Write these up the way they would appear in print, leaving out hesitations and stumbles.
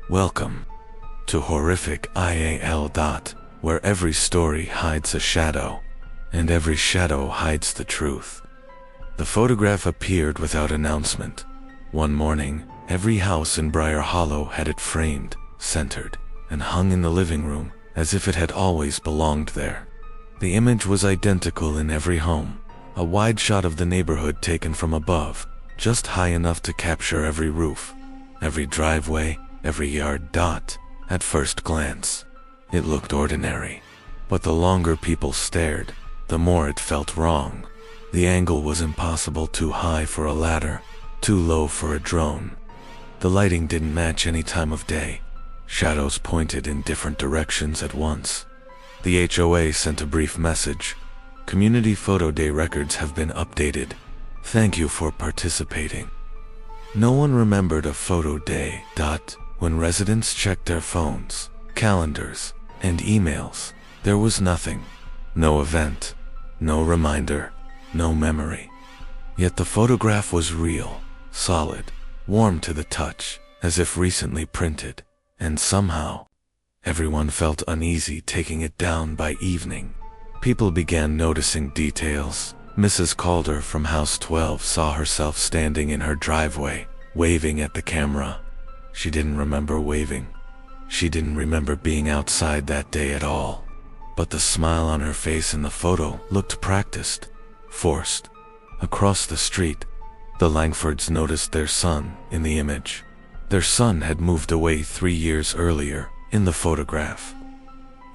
Welcome to Horrific IAL. Where every story hides a shadow, and every shadow hides the truth. The photograph appeared without announcement. One morning, every house in Briar Hollow had it framed, centered, and hung in the living room as if it had always belonged there. The image was identical in every home, a wide shot of the neighborhood taken from above, just high enough to capture every roof, every driveway, every yard. At first glance, it looked ordinary, but the longer people stared, the more it felt wrong. The angle was impossible, too high for a ladder, too low for a drone. The lighting didn't match any time of day. Shadows pointed in different directions at once. The HOA sent a brief message. Community Photo Day records have been updated. Thank you for participating. No one remembered a photo day. When residents checked their phones, calendars, and emails, there was nothing. No event, no reminder, no memory. Yet the photograph was real, solid, warm to the touch, as if recently printed. And somehow, everyone felt uneasy taking it down by evening. People began noticing details. Mrs. Calder from House 12 saw herself standing in her driveway, waving at the camera. She didn't remember waving. She didn't remember being outside that day at all. But the smile on her face in the photo looked practiced, forced. Across the street, the Langfords noticed their son in the image. Their son had moved away 3 years earlier in the photograph.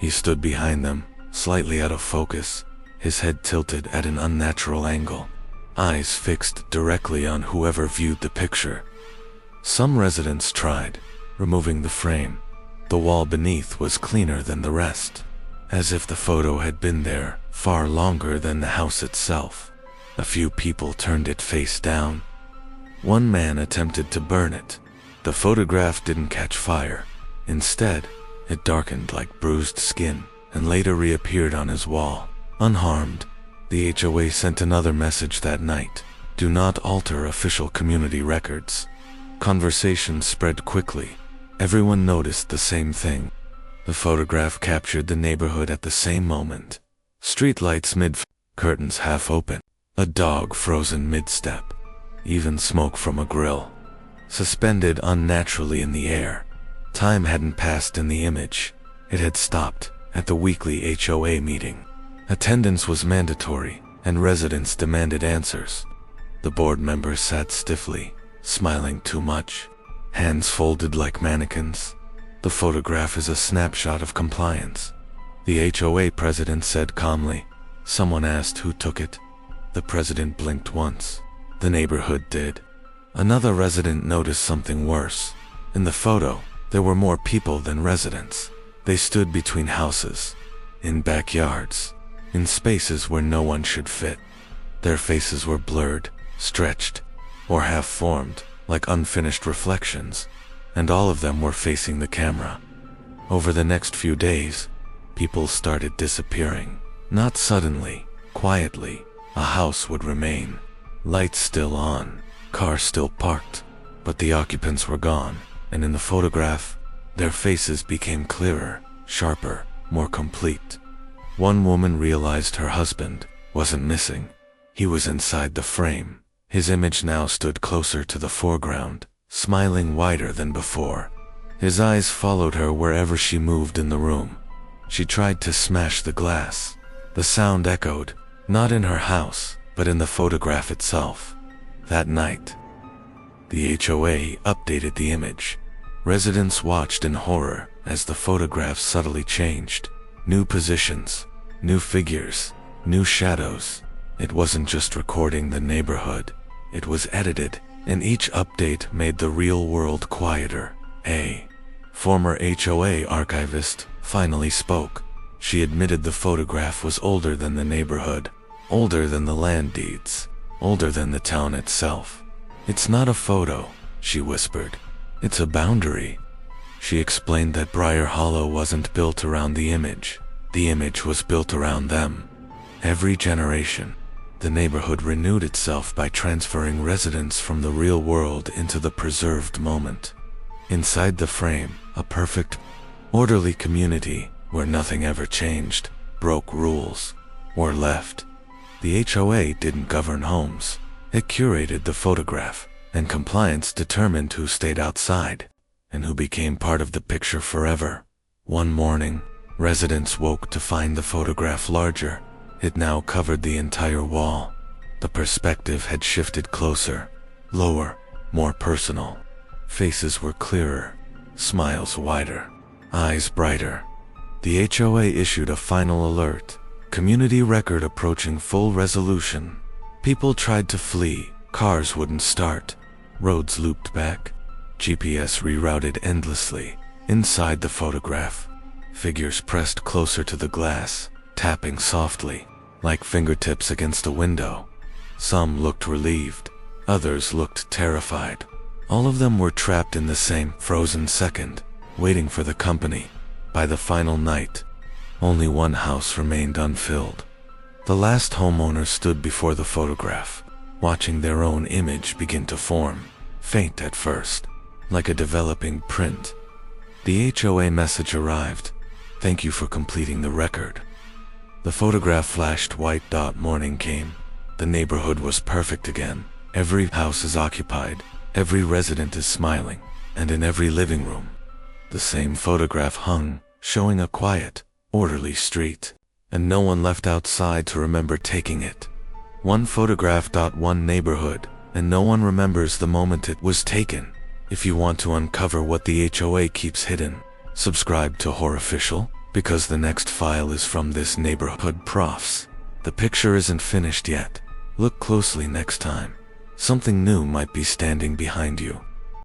He stood behind them, slightly out of focus, his head tilted at an unnatural angle, eyes fixed directly on whoever viewed the picture. Some residents tried, removing the frame. The wall beneath was cleaner than the rest, as if the photo had been there far longer than the house itself. A few people turned it face down. One man attempted to burn it. The photograph didn't catch fire. Instead, it darkened like bruised skin and later reappeared on his wall, unharmed. The HOA sent another message that night. Do not alter official community records. Conversation spread quickly. Everyone noticed the same thing. The photograph captured the neighborhood at the same moment. Streetlights curtains half open, a dog frozen mid-step, even smoke from a grill, suspended unnaturally in the air. Time hadn't passed in the image. It had stopped at the weekly HOA meeting. Attendance was mandatory, and residents demanded answers. The board members sat stiffly, smiling too much, hands folded like mannequins. The photograph is a snapshot of compliance. The HOA president said calmly. Someone asked who took it. The president blinked once. The neighborhood did. Another resident noticed something worse. In the photo, there were more people than residents. They stood between houses, in backyards, in spaces where no one should fit. Their faces were blurred, stretched, or half-formed, like unfinished reflections, and all of them were facing the camera. Over the next few days, people started disappearing. Not suddenly, quietly. A house would remain, lights still on, car still parked, but the occupants were gone, and in the photograph, their faces became clearer, sharper, more complete. One woman realized her husband wasn't missing. He was inside the frame. His image now stood closer to the foreground, smiling wider than before. His eyes followed her wherever she moved in the room. She tried to smash the glass. The sound echoed, not in her house, but in the photograph itself. That night, the HOA updated the image. Residents watched in horror as the photograph subtly changed. New positions, new figures, new shadows. It wasn't just recording the neighborhood. It was edited, and each update made the real world quieter. A former HOA archivist finally spoke. She admitted the photograph was older than the neighborhood, older than the land deeds, older than the town itself. It's not a photo, she whispered. It's a boundary. She explained that Briar Hollow wasn't built around the image. The image was built around them. Every generation, the neighborhood renewed itself by transferring residents from the real world into the preserved moment. Inside the frame, A perfect, orderly community where nothing ever changed, broke rules, or left. The HOA didn't govern homes. It curated the photograph, and compliance determined who stayed outside and who became part of the picture forever. One morning, residents woke to find the photograph larger. It now covered the entire wall. The perspective had shifted closer, lower, more personal. Faces were clearer, smiles wider, eyes brighter. The HOA issued a final alert. Community record approaching full resolution. People tried to flee, cars wouldn't start, roads looped back, GPS rerouted endlessly. Inside the photograph, figures pressed closer to the glass, tapping softly, like fingertips against a window. Some looked relieved, others looked terrified. All of them were trapped in the same frozen second, waiting for the company. By the final night, only one house remained unfilled. The last homeowner stood before the photograph, watching their own image begin to form, faint at first, like a developing print. The HOA message arrived. Thank you for completing the record. The photograph flashed white. Morning came. The neighborhood was perfect again. Every house is occupied, every resident is smiling, and in every living room, the same photograph hung, showing a quiet, orderly street, and no one left outside to remember taking it. One photograph. One neighborhood, and no one remembers the moment it was taken. If you want to uncover what the HOA keeps hidden, subscribe to Horrificial, because the next file is from this neighborhood profs. The picture isn't finished yet. Look closely next time. Something new might be standing behind you.